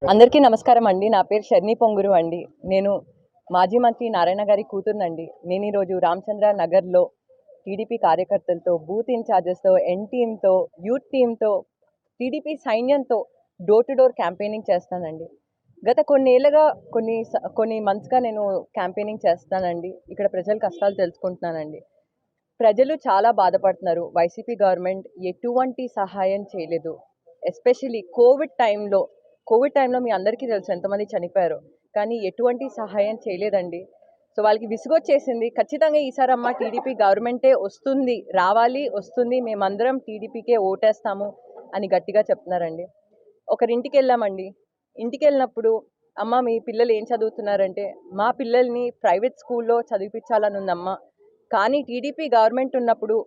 అందరికీ నమస్కారం అండి. నా పేరు షర్ని పొంగురు అండి. నేను మాజీ మంత్రి నారాయణ గారి కూతురునండి. నేను ఈరోజు రామచంద్ర నగర్‌లో టీడీపీ కార్యకర్తలతో, బూత్ ఇన్ఛార్జెస్‌తో, ఎన్ టీమ్‌తో, యూత్ టీమ్‌తో, టీడీపీ సైన్యంతో డోర్ టు డోర్ క్యాంపెయినింగ్ చేస్తానండి. గత కొన్నేళ్లుగా కొన్ని మంత్స్‌గా నేను క్యాంపెయినింగ్ చేస్తున్నానండి. ఇక్కడ ప్రజల కష్టాలు తెలుసుకుంటున్నానండి. ప్రజలు చాలా బాధపడుతున్నారు. వైసీపీ గవర్నమెంట్ ఎటువంటి సహాయం చేయలేదు. ఎస్పెషల్లీ కోవిడ్ టైంలో మీ అందరికీ తెలుసు ఎంతమంది చనిపోయారో. కానీ ఎటువంటి సహాయం చేయలేదండి. సో వాళ్ళకి విసుగొచ్చేసింది. ఖచ్చితంగా ఈసారమ్మ టీడీపీ గవర్నమెంటే వస్తుంది, రావాలి, వస్తుంది, మేమందరం టీడీపీకే ఓటేస్తాము అని గట్టిగా చెప్తున్నారండి. ఒకరింటికెళ్ళామండి. ఇంటికెళ్ళినప్పుడు అమ్మ మీ పిల్లలు ఏం చదువుతున్నారంటే, మా పిల్లల్ని ప్రైవేట్ స్కూల్లో చదివిపించాలని ఉందమ్మ. కానీ టీడీపీ గవర్నమెంట్ ఉన్నప్పుడు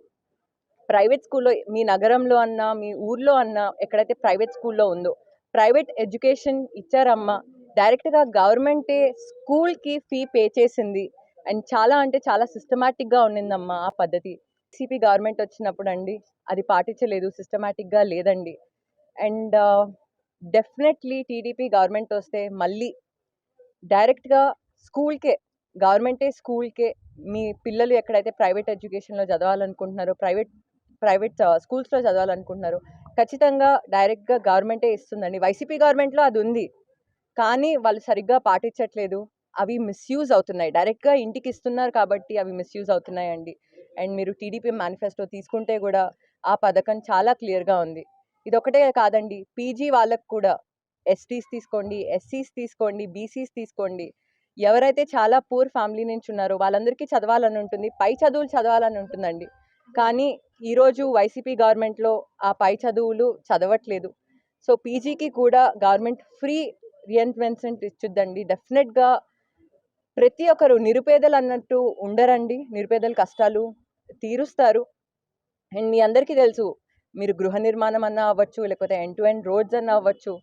ప్రైవేట్ స్కూల్లో మీ నగరంలో అన్నా, మీ ఊర్లో అన్నా ఎక్కడైతే ప్రైవేట్ స్కూల్లో ఉందో ప్రైవేట్ ఎడ్యుకేషన్ ఇచ్చారమ్మా. డైరెక్ట్‌గా గవర్నమెంటే స్కూల్‌కి ఫీ పే చేసింది. అండ్ చాలా అంటే చాలా సిస్టమాటిక్‌గా ఉండిందమ్మా ఆ పద్ధతి. వైసీపీ గవర్నమెంట్ వచ్చినప్పుడండి అది పాటించలేదు. సిస్టమాటిక్‌గా లేదండి. అండ్ డెఫినెట్‌లీ టీడీపీ గవర్నమెంట్ వస్తే మళ్ళీ డైరెక్ట్‌గా స్కూల్‌కే, స్కూల్‌కే మీ పిల్లలు ఎక్కడైతే ప్రైవేట్ ఎడ్యుకేషన్‌లో చదవాలనుకుంటున్నారో, ప్రైవేట్ స్కూల్స్‌లో చదవాలనుకుంటున్నారో ఖచ్చితంగా డైరెక్ట్‌గా గవర్నమెంటే ఇస్తుందండి. వైసీపీ గవర్నమెంట్‌లో అది ఉంది. కానీ వాళ్ళు సరిగ్గా పాటించట్లేదు. అవి మిస్‌యూజ్ అవుతున్నాయి. డైరెక్ట్‌గా ఇంటికి ఇస్తున్నారు కాబట్టి అవి మిస్‌యూజ్ అవుతున్నాయండి. అండ్ మీరు టీడీపీ మేనిఫెస్టో తీసుకుంటే కూడా ఆ పథకం చాలా క్లియర్‌గా ఉంది. ఇదొక్కటే కాదండి. పీజీ వాళ్ళకి కూడా ఎస్టీస్ తీసుకోండి, ఎస్సీస్ తీసుకోండి, బీసీస్ తీసుకోండి. ఎవరైతే చాలా పూర్ ఫ్యామిలీ నుంచి ఉన్నారో వాళ్ళందరికీ చదవాలని ఉంటుంది. పై చదువులు చదవాలని ఉంటుందండి. కానీ ఈరోజు వైసీపీ గవర్నమెంట్‌లో ఆ పై చదువులు చదవట్లేదు. సో పీజీకి కూడా గవర్నమెంట్ ఫ్రీ రీఎంబర్స్‌మెంట్ ఇచ్చుద్దండి. డెఫినెట్‌గా ప్రతి ఒక్కరు నిరుపేదలు అన్నట్టు ఉండరండి. నిరుపేదల కష్టాలు తీరుస్తారు. అండ్ మీ అందరికీ తెలుసు, మీరు గృహ నిర్మాణం అన్నా అవ్వచ్చు, లేకపోతే ఎండ్ టు ఎండ్ రోడ్స్ అన్నా అవ్వచ్చు,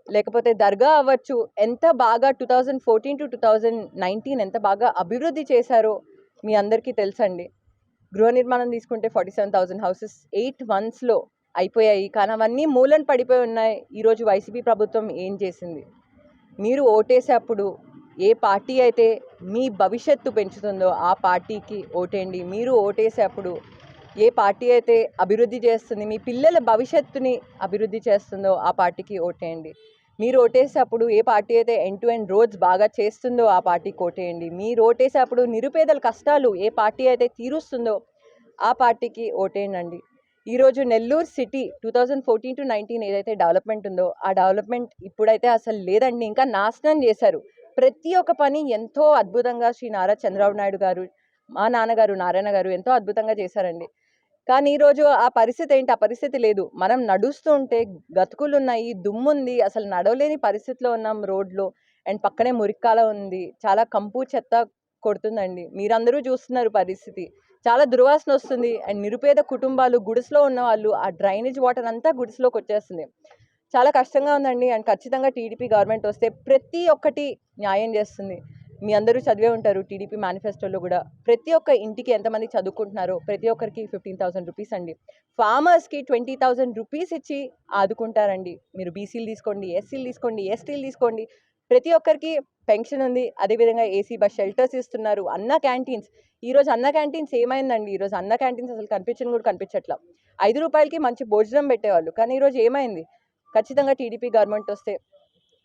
లేకపోతే దర్గా అవ్వచ్చు, ఎంత బాగా 2014-2019 ఎంత బాగా అభివృద్ధి చేశారో మీ అందరికీ తెలుసండి. గృహ నిర్మాణం తీసుకుంటే 47,000 హౌసెస్ 8 మంత్స్‌లో అయిపోయాయి. కానీ అవన్నీ మూలన పడిపోయి ఉన్నాయి. ఈరోజు వైసీపీ ప్రభుత్వం ఏం చేసింది? మీరు ఓటేసేప్పుడు ఏ పార్టీ అయితే మీ భవిష్యత్తు పెంచుతుందో ఆ పార్టీకి ఓటేయండి. మీరు ఓటేసేప్పుడు ఏ పార్టీ అయితే అభివృద్ధి చేస్తుంది, మీ పిల్లల భవిష్యత్తుని అభివృద్ధి చేస్తుందో ఆ పార్టీకి ఓటేయండి. మీరు ఓటేసేప్పుడు ఏ పార్టీ అయితే ఎండ్ టు ఎండ్ రోడ్స్ బాగా చేస్తుందో ఆ పార్టీకి ఓటేయండి. మీరు ఓటేసేప్పుడు నిరుపేదల కష్టాలు ఏ పార్టీ అయితే తీరుస్తుందో ఆ పార్టీకి ఓటేయండి. ఈరోజు నెల్లూరు సిటీ 2014-19 ఏదైతే డెవలప్మెంట్ ఉందో ఆ డెవలప్మెంట్ ఇప్పుడైతే అసలు లేదండి. ఇంకా నాశనం చేశారు. ప్రతి ఒక్క పని ఎంతో అద్భుతంగా శ్రీ నారా చంద్రబాబు నాయుడు గారు, మా నాన్నగారు నారాయణ గారు ఎంతో అద్భుతంగా చేశారండి. కానీ ఈరోజు ఆ పరిస్థితి ఏంటి? ఆ పరిస్థితి లేదు. మనం నడుస్తూ ఉంటే గతుకులున్నాయి, దుమ్ముంది, అసలు నడవలేని పరిస్థితిలో ఉన్నాం రోడ్లో. అండ్ పక్కనే మురిక్కాల ఉంది. చాలా కంపు చెత్త కొడుతుందండి. మీరందరూ చూస్తున్నారు పరిస్థితి. చాలా దుర్వాసన వస్తుంది. అండ్ నిరుపేద కుటుంబాలు, గుడిసెలో ఉన్నవాళ్ళు ఆ డ్రైనేజ్ వాటర్ అంతా గుడిసెలోకి వచ్చేస్తుంది. చాలా కష్టంగా ఉందండి. అండ్ ఖచ్చితంగా టీడీపీ గవర్నమెంట్ వస్తే ప్రతి ఒక్కటి న్యాయం చేస్తుంది. మీ అందరూ చదివే ఉంటారు టీడీపీ మేనిఫెస్టోలో కూడా. ప్రతి ఒక్క ఇంటికి ఎంతమంది చదువుకుంటున్నారో ప్రతి ఒక్కరికి 15,000 రూపీస్ అండి. ఫార్మర్స్‌కి 20,000 రూపీస్ ఇచ్చి ఆదుకుంటారండి. మీరు బీసీలు తీసుకోండి, ఎస్సీలు తీసుకోండి, ఎస్టీలు తీసుకోండి. ప్రతి ఒక్కరికి పెన్షన్ ఉంది. అదేవిధంగా ఏసీ బస్ షెల్టర్స్ ఇస్తున్నారు. అన్న క్యాంటీన్స్. ఈరోజు అన్న క్యాంటీన్స్ ఏమైందండి? ఈరోజు అన్న క్యాంటీన్స్ అసలు కనిపించను కూడా కనిపించట్ల. ₹5కి మంచి భోజనం పెట్టేవాళ్ళు. కానీ ఈరోజు ఏమైంది? ఖచ్చితంగా టీడీపీ గవర్నమెంట్ వస్తే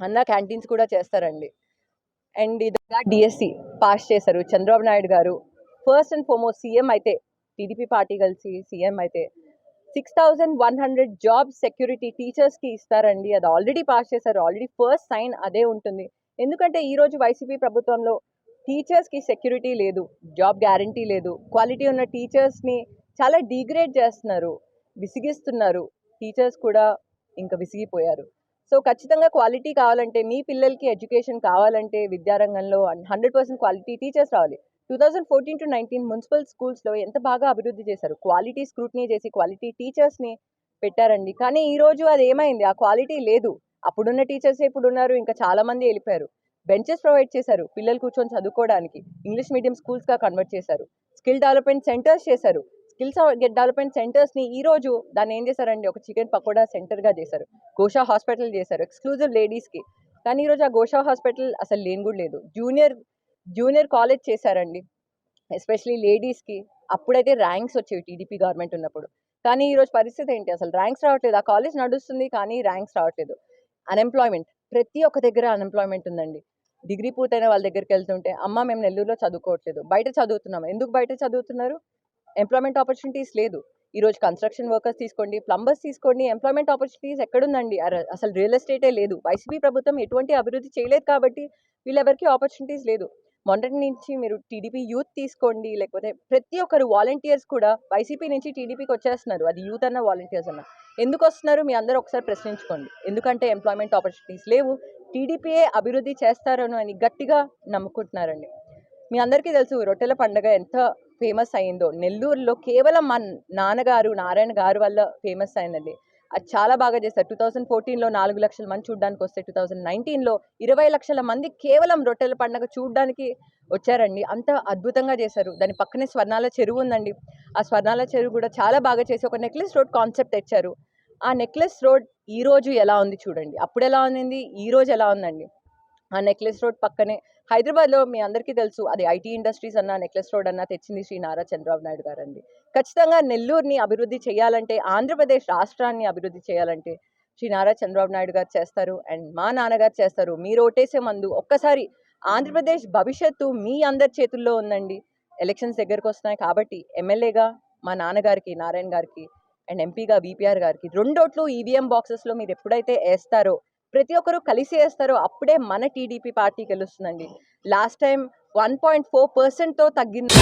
అన్న క్యాంటీన్స్ కూడా చేస్తారండి. అండ్ ఇదిగా డిఎస్సి పాస్ చేశారు చంద్రబాబు నాయుడు గారు. ఫస్ట్ అండ్ ఫార్మోస్ట్ సీఎం అయితే, టీడీపీ పార్టీ కలిసి సీఎం అయితే 6,100 జాబ్ సెక్యూరిటీ టీచర్స్కి ఇస్తారండి. అది ఆల్రెడీ పాస్ చేశారు. ఆల్రెడీ ఫస్ట్ సైన్ అదే ఉంటుంది. ఎందుకంటే ఈరోజు వైసీపీ ప్రభుత్వంలో టీచర్స్కి సెక్యూరిటీ లేదు, జాబ్ గ్యారంటీ లేదు. క్వాలిటీ ఉన్న టీచర్స్ని చాలా డిగ్రేడ్ చేస్తున్నారు, విసిగిస్తున్నారు. టీచర్స్ కూడా ఇంకా విసిగిపోయారు. సో ఖచ్చితంగా క్వాలిటీ కావాలంటే, మీ పిల్లలకి ఎడ్యుకేషన్ కావాలంటే విద్యారంగంలో 100% క్వాలిటీ టీచర్స్ రావాలి. 2014-19 మున్సిపల్ స్కూల్స్లో ఎంత బాగా అభివృద్ధి చేశారు. క్వాలిటీ స్క్రూటినీ చేసి క్వాలిటీ టీచర్స్ని పెట్టారండి. కానీ ఈరోజు అది ఏమైంది? ఆ క్వాలిటీ లేదు. అప్పుడున్న టీచర్సే ఇప్పుడున్నారు. ఇంకా చాలామంది వెళ్ళిపోయారు. బెంచెస్ ప్రొవైడ్ చేశారు పిల్లలు కూర్చొని చదువుకోవడానికి. ఇంగ్లీష్ మీడియం స్కూల్స్గా కన్వర్ట్ చేశారు. స్కిల్ డెవలప్మెంట్ సెంటర్స్ చేశారు. స్కిల్స్ డెవలప్మెంట్ సెంటర్స్ని ఈరోజు దాన్ని ఏం చేశారండి? ఒక చికెన్ పకోడా సెంటర్గా చేశారు. గోషా హాస్పిటల్ చేశారు ఎక్స్క్లూజివ్ లేడీస్కి. కానీ ఈరోజు ఆ గోషా హాస్పిటల్ అసలు లేని కూడా లేదు. జూనియర్ కాలేజ్ చేశారండి, ఎస్పెషలీ లేడీస్కి. అప్పుడైతే ర్యాంక్స్ వచ్చేవి టీడీపీ గవర్నమెంట్ ఉన్నప్పుడు. కానీ ఈరోజు పరిస్థితి ఏంటి, అసలు ర్యాంక్స్ రావట్లేదు. ఆ కాలేజ్ నడుస్తుంది కానీ ర్యాంక్స్ రావట్లేదు. అన్ఎంప్లాయ్మెంట్, ప్రతి ఒక్క దగ్గర అన్ఎంప్లాయ్మెంట్ ఉందండి. డిగ్రీ పూర్తయిన వాళ్ళ దగ్గరికి వెళ్తుంటే, అమ్మ మేము నెల్లూరులో చదువుకోవట్లేదు, బయట చదువుతున్నాం. ఎందుకు బయట చదువుతున్నారు? ఎంప్లాయ్మెంట్ ఆపర్చునిటీస్ లేదు. ఈరోజు కన్స్ట్రక్షన్ వర్కర్స్ తీసుకోండి, ప్లంబర్స్ తీసుకోండి, ఎంప్లాయ్మెంట్ ఆపర్చునిటీస్ ఎక్కడుందండి? అసలు రియల్ ఎస్టేటే లేదు. వైసీపీ ప్రభుత్వం ఎటువంటి అభివృద్ధి చేయలేదు కాబట్టి వీళ్ళెవరికి ఆపర్చునిటీస్ లేదు. మొన్నటి నుంచి మీరు టీడీపీ యూత్ తీసుకోండి, లేకపోతే ప్రతి ఒక్కరు వాలంటీర్స్ కూడా వైసీపీ నుంచి టీడీపీకి వచ్చేస్తున్నారు. అది యూత్ అన్న వాలంటీర్స్ అన్న. ఎందుకు వస్తున్నారు? మీ అందరూ ఒకసారి ప్రశ్నించుకోండి. ఎందుకంటే ఎంప్లాయ్మెంట్ ఆపర్చునిటీస్ లేవు, టీడీపీయే అభివృద్ధి చేస్తారను అని గట్టిగా నమ్ముకుంటున్నారండి. మీ అందరికీ తెలుసు రొట్టెల పండుగ ఎంత ఫేమస్ అయిందో. నెల్లూరులో కేవలం మా నాన్నగారు నారాయణ గారు వల్ల ఫేమస్ అయిందండి. అది చాలా బాగా చేస్తారు. 2014లో 4 లక్షల మంది చూడడానికి వస్తే 2019లో 20 లక్షల మంది కేవలం రొట్టెల పండుగ చూడడానికి వచ్చారండి. అంత అద్భుతంగా చేశారు. దాని పక్కనే స్వర్ణాల చెరువు ఉందండి. ఆ స్వర్ణాల చెరువు కూడా చాలా బాగా చేసి ఒక నెక్లెస్ రోడ్ కాన్సెప్ట్ తెచ్చారు. ఆ నెక్లెస్ రోడ్ ఈ రోజు ఎలా ఉంది చూడండి, అప్పుడు ఎలా ఉంది, ఈ రోజు ఎలా ఉందండి. ఆ నెక్లెస్ రోడ్ పక్కనే హైదరాబాద్లో మీ అందరికీ తెలుసు, అది ఐటీ ఇండస్ట్రీస్ అన్న నెక్లెస్ రోడ్ అన్న తెచ్చింది శ్రీ నారా చంద్రబాబు నాయుడు గారు అండి. ఖచ్చితంగా నెల్లూరుని అభివృద్ధి చేయాలంటే, ఆంధ్రప్రదేశ్ రాష్ట్రాన్ని అభివృద్ధి చేయాలంటే శ్రీ నారా చంద్రబాబు నాయుడు గారు చేస్తారు అండ్ మా నాన్నగారు చేస్తారు. మీరు ఓటేసే ముందు ఒక్కసారి ఆంధ్రప్రదేశ్ భవిష్యత్తు మీ అందరి చేతుల్లో ఉందండి. ఎలక్షన్స్ దగ్గరకు వస్తున్నాయి కాబట్టి ఎమ్మెల్యేగా మా నాన్నగారికి నారాయణ గారికి అండ్ ఎంపీగా బీపీఆర్ గారికి 2 ఓట్లు ఈవీఎం బాక్సెస్లో మీరు ఎప్పుడైతే వేస్తారో, ప్రతి ఒక్కరు కలిసి వేస్తారో, అప్పుడే మన టీడీపీ పార్టీ గెలుస్తుందండి. లాస్ట్ టైం 1.4%తో తగ్గింది.